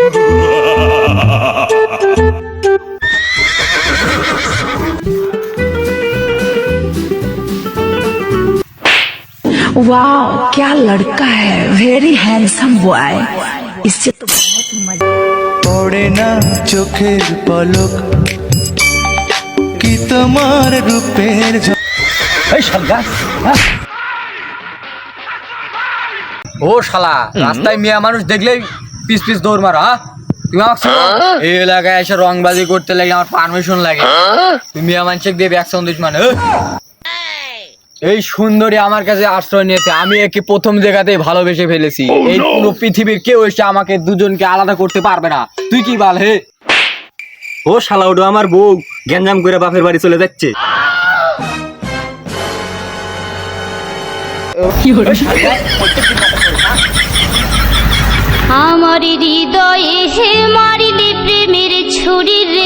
वाह क्या लड़का है, वेरी हैंडसम बॉय। इससे तो बहुत मजा। পড়ে না চোখের পলক কি তোমার রূপের ও শালা, রাস্তায় মেয়ে মানুষ দেখলেই পিস পিস দৌড় মারো। হ্যাঁ, তুমি আমাকে এই এলাকায় এসে রংবাজি করতে লাগলে আমার পারমিশন লাগে। তুমি মেয়ে মানুষকে দিয়ে ব্যাগ সন্দেশ মানে এই সুন্দরী আমার কাছে আশ্রয় নিয়েছে, আমি একে প্রথম জায়গাতেই ভালোবেসে ফেলেছি। এই পুরো পৃথিবীর কেউ এসে আমাকে দুজনকে আলাদা করতে পারবে না। তুই কি বল? হে ও শালা, ওটা আমার বউ গ্যাঞ্জাম করে বাপের বাড়ি চলে যাচ্ছে। আমার হৃদয়ে হে মারিলে প্রেমের ছুরি রে।